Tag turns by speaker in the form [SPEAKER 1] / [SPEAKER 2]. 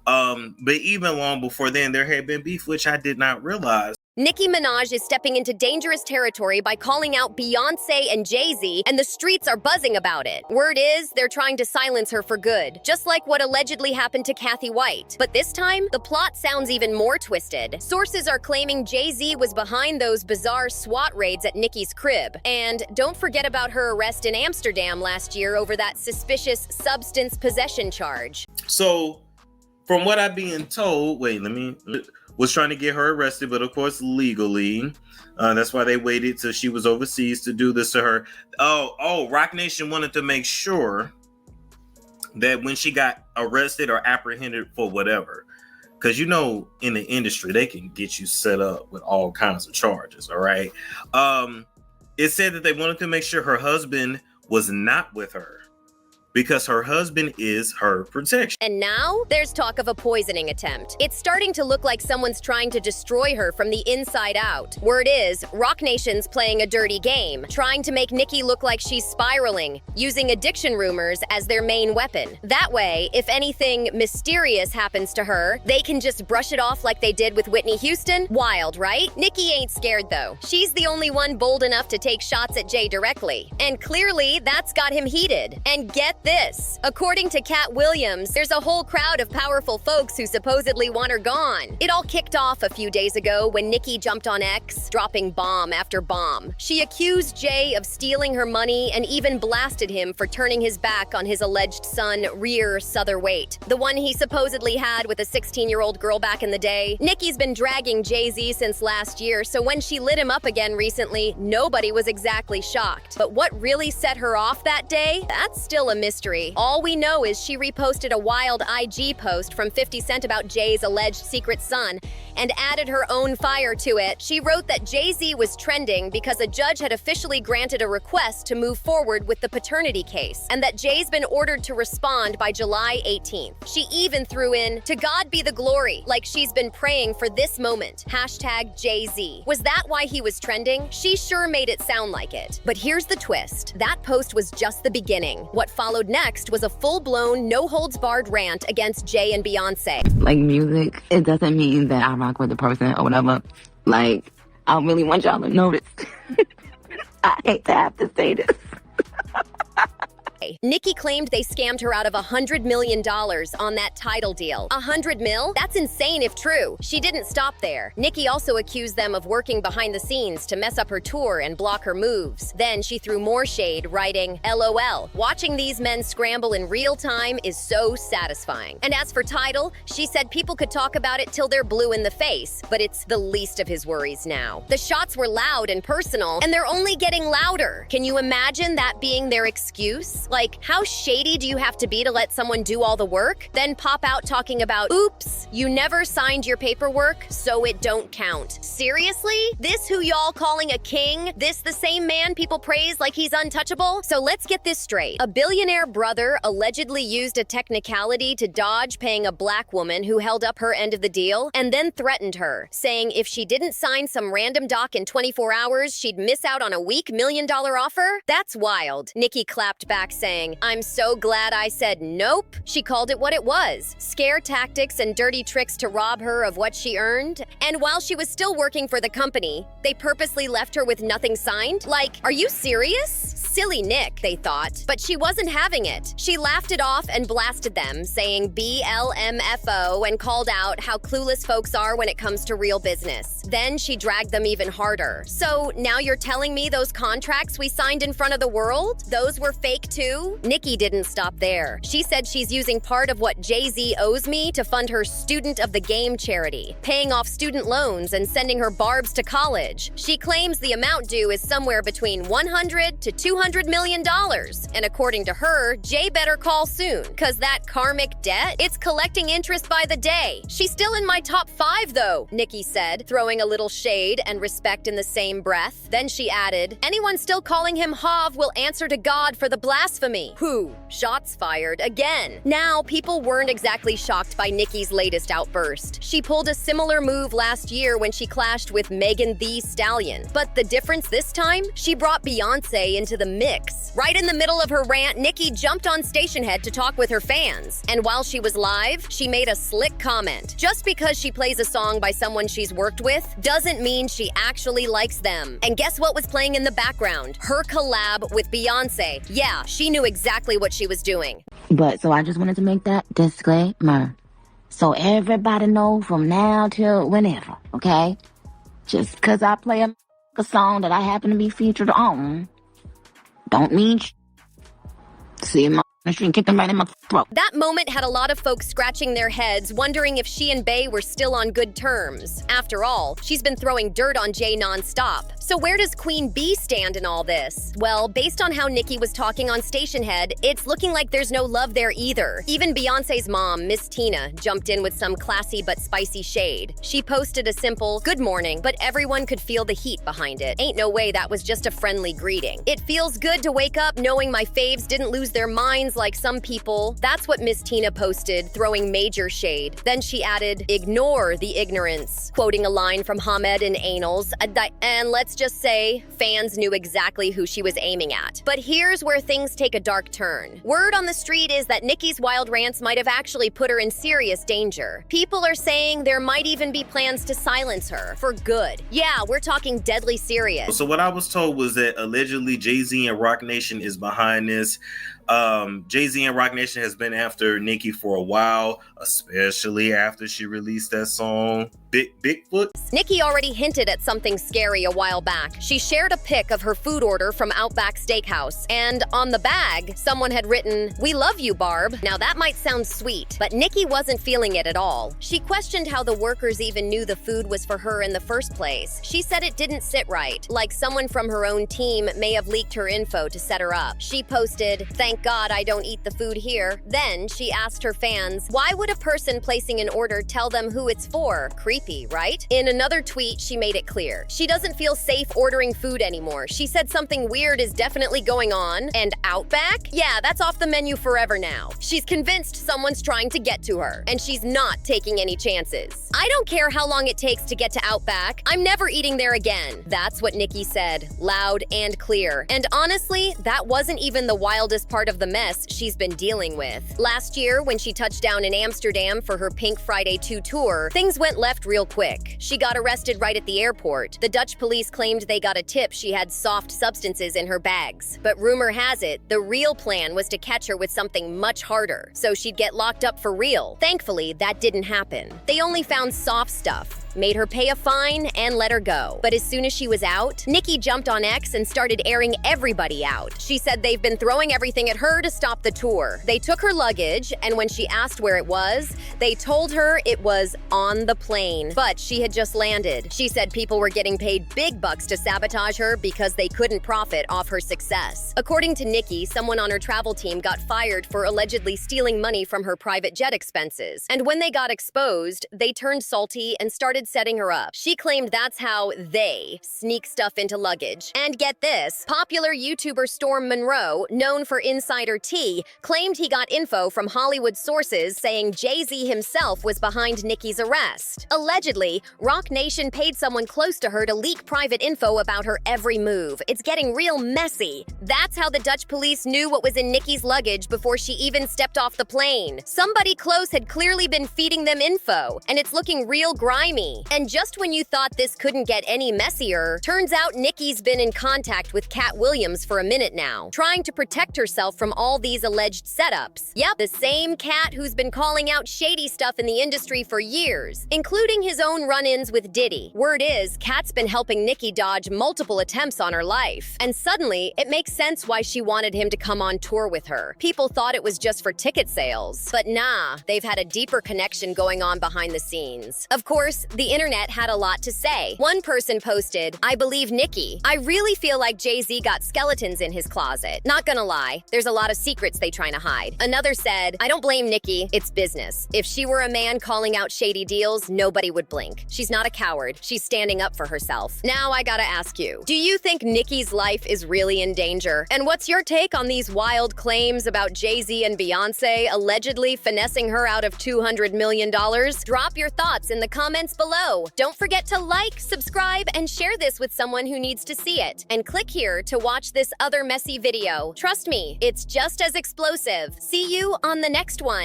[SPEAKER 1] But even long before then, there had been beef, which I did not realize.
[SPEAKER 2] Nicki Minaj is stepping into dangerous territory by calling out Beyoncé and Jay-Z, and the streets are buzzing about it. Word is, they're trying to silence her for good, just like what allegedly happened to Kathy White. But this time, the plot sounds even more twisted. Sources are claiming Jay-Z was behind those bizarre SWAT raids at Nicki's crib. And don't forget about her arrest in Amsterdam last year over that suspicious substance possession charge.
[SPEAKER 1] So, from what I'm being told, was trying to get her arrested, but of course legally. That's why they waited till she was overseas to do this to her. Rock Nation wanted to make sure that when she got arrested or apprehended for whatever, because in the industry they can get you set up with all kinds of charges. All right. It said that they wanted to make sure her husband was not with her, because her husband is her protection.
[SPEAKER 2] And now, there's talk of a poisoning attempt. It's starting to look like someone's trying to destroy her from the inside out. Word is, Rock Nation's playing a dirty game, trying to make Nicki look like she's spiraling, using addiction rumors as their main weapon. That way, if anything mysterious happens to her, they can just brush it off like they did with Whitney Houston. Wild, right? Nicki ain't scared though. She's the only one bold enough to take shots at Jay directly. And clearly, that's got him heated. And get this. According to Katt Williams, there's a whole crowd of powerful folks who supposedly want her gone. It all kicked off a few days ago when Nicki jumped on X, dropping bomb after bomb. She accused Jay of stealing her money and even blasted him for turning his back on his alleged son, Rear Sutherwaite, the one he supposedly had with a 16-year-old girl back in the day. Nicki's been dragging Jay-Z since last year, so when she lit him up again recently, nobody was exactly shocked. But what really set her off that day? That's still a mystery. All we know is she reposted a wild IG post from 50 Cent about Jay's alleged secret son and added her own fire to it. She wrote that Jay-Z was trending because a judge had officially granted a request to move forward with the paternity case, and that Jay's been ordered to respond by July 18th. She even threw in, "To God be the glory," like she's been praying for this moment. #Jay-Z. Was that why he was trending? She sure made it sound like it. But here's the twist. That post was just the beginning. What followed next was a full-blown, no-holds-barred rant against Jay and Beyoncé.
[SPEAKER 3] Like music, it doesn't mean that I rock with the person or whatever. Like, I really want y'all to notice. I hate to have to say this.
[SPEAKER 2] Nicki claimed they scammed her out of $100 million on that title deal. $100 mil? That's insane if true. She didn't stop there. Nicki also accused them of working behind the scenes to mess up her tour and block her moves. Then she threw more shade, writing, "LOL. Watching these men scramble in real time is so satisfying." And as for Tidal, she said people could talk about it till they're blue in the face, but it's the least of his worries now. The shots were loud and personal, and they're only getting louder. Can you imagine that being their excuse? Like, how shady do you have to be to let someone do all the work? Then pop out talking about, "Oops, you never signed your paperwork, so it don't count." Seriously? This who y'all calling a king? This the same man people praise like he's untouchable? So let's get this straight. A billionaire brother allegedly used a technicality to dodge paying a black woman who held up her end of the deal, and then threatened her, saying if she didn't sign some random doc in 24 hours, she'd miss out on a weak $1 million offer? That's wild. Nicki clapped back saying, "I'm so glad I said nope." She called it what it was. Scare tactics and dirty tricks to rob her of what she earned. And while she was still working for the company, they purposely left her with nothing signed? Like, are you serious? Silly Nick, they thought. But she wasn't having it. She laughed it off and blasted them, saying BLMFO, and called out how clueless folks are when it comes to real business. Then she dragged them even harder. So now you're telling me those contracts we signed in front of the world, those were fake too? Nicki didn't stop there. She said she's using part of what Jay-Z owes me to fund her Student of the Game charity, paying off student loans and sending her barbs to college. She claims the amount due is somewhere between $100 to $200 million. And according to her, Jay better call soon, cause that karmic debt, it's collecting interest by the day. She's still in my top 5 though, Nicki said, throwing a little shade and respect in the same breath. Then she added, "Anyone still calling him Hav will answer to God for the blasphemy blasphemy. Who? Shots fired again. Now, people weren't exactly shocked by Nicki's latest outburst. She pulled a similar move last year when she clashed with Megan Thee Stallion. But the difference this time? She brought Beyoncé into the mix. Right in the middle of her rant, Nicki jumped on station head to talk with her fans. And while she was live, she made a slick comment. Just because she plays a song by someone she's worked with doesn't mean she actually likes them. And guess what was playing in the background? Her collab with Beyoncé. Yeah, she knew exactly what she was doing.
[SPEAKER 3] But so I just wanted to make that disclaimer. So everybody know from now till whenever, okay? Just because I play a song that I happen to be featured on, don't mean see him on the street and kick them right in my throat.
[SPEAKER 2] That moment had a lot of folks scratching their heads, wondering if she and Bey were still on good terms. After all, she's been throwing dirt on Jay nonstop. So where does Queen Bey stand in all this? Well, based on how Nicki was talking on Station Head, it's looking like there's no love there either. Even Beyoncé's mom, Miss Tina, jumped in with some classy but spicy shade. She posted a simple, "Good morning," but everyone could feel the heat behind it. Ain't no way that was just a friendly greeting. It feels good to wake up knowing my faves didn't lose their minds like some people. That's what Miss Tina posted, throwing major shade. Then she added, "Ignore the ignorance," quoting a line from Hamed in Anals, and let's just say, fans knew exactly who she was aiming at. But here's where things take a dark turn. Word on the street is that Nicki's wild rants might have actually put her in serious danger. People are saying there might even be plans to silence her, for good. Yeah, we're talking deadly serious.
[SPEAKER 1] So what I was told was that allegedly Jay-Z and Roc Nation is behind this. Jay-Z and Roc Nation has been after Nicki for a while, especially after she released that song, Bigfoot.
[SPEAKER 2] Nicki already hinted at something scary a while back. She shared a pic of her food order from Outback Steakhouse, and on the bag, someone had written, "We love you, Barb." Now that might sound sweet, but Nicki wasn't feeling it at all. She questioned how the workers even knew the food was for her in the first place. She said it didn't sit right, like someone from her own team may have leaked her info to set her up. She posted, "Thank God I don't eat the food here." Then she asked her fans, why would a person placing an order tell them who it's for? Creepy, right? In another tweet, she made it clear. She doesn't feel safe ordering food anymore. She said something weird is definitely going on, and Outback? Yeah, that's off the menu forever now. She's convinced someone's trying to get to her, and she's not taking any chances. "I don't care how long it takes to get to Outback. I'm never eating there again." That's what Nicki said, loud and clear. And honestly, that wasn't even the wildest part of the mess she's been dealing with. Last year, when she touched down in Amsterdam for her Pink Friday 2 tour, things went left real quick. She got arrested right at the airport. The Dutch police claimed they got a tip she had soft substances in her bags. But rumor has it, the real plan was to catch her with something much harder, so she'd get locked up for real. Thankfully, that didn't happen. They only found soft stuff, made her pay a fine, and let her go. But as soon as she was out, Nicki jumped on X and started airing everybody out. She said they've been throwing everything at her to stop the tour. They took her luggage, and when she asked where it was, they told her it was on the plane. But she had just landed. She said people were getting paid big bucks to sabotage her because they couldn't profit off her success. According to Nicki, someone on her travel team got fired for allegedly stealing money from her private jet expenses. And when they got exposed, they turned salty and started setting her up. She claimed that's how they sneak stuff into luggage. And get this, popular YouTuber Storm Monroe, known for Insider Tea, claimed he got info from Hollywood sources saying Jay-Z himself was behind Nicki's arrest. Allegedly, Roc Nation paid someone close to her to leak private info about her every move. It's getting real messy. That's how the Dutch police knew what was in Nicki's luggage before she even stepped off the plane. Somebody close had clearly been feeding them info, and it's looking real grimy. And just when you thought this couldn't get any messier, turns out Nicki's been in contact with Katt Williams for a minute now, trying to protect herself from all these alleged setups. Yep, the same Katt who's been calling out shady stuff in the industry for years, including his own run-ins with Diddy. Word is, Katt's been helping Nicki dodge multiple attempts on her life. And suddenly, it makes sense why she wanted him to come on tour with her. People thought it was just for ticket sales. But nah, they've had a deeper connection going on behind the scenes. Of course, the The internet had a lot to say. One person posted, "I believe Nicki. I really feel like Jay-Z got skeletons in his closet. Not gonna lie, there's a lot of secrets they trying to hide." Another said, "I don't blame Nicki. It's business. If she were a man calling out shady deals, nobody would blink. She's not a coward. She's standing up for herself." Now I gotta ask you, do you think Nicki's life is really in danger? And what's your take on these wild claims about Jay-Z and Beyoncé allegedly finessing her out of $200 million? Drop your thoughts in the comments below. Don't forget to like, subscribe, and share this with someone who needs to see it. And click here to watch this other messy video. Trust me, it's just as explosive. See you on the next one.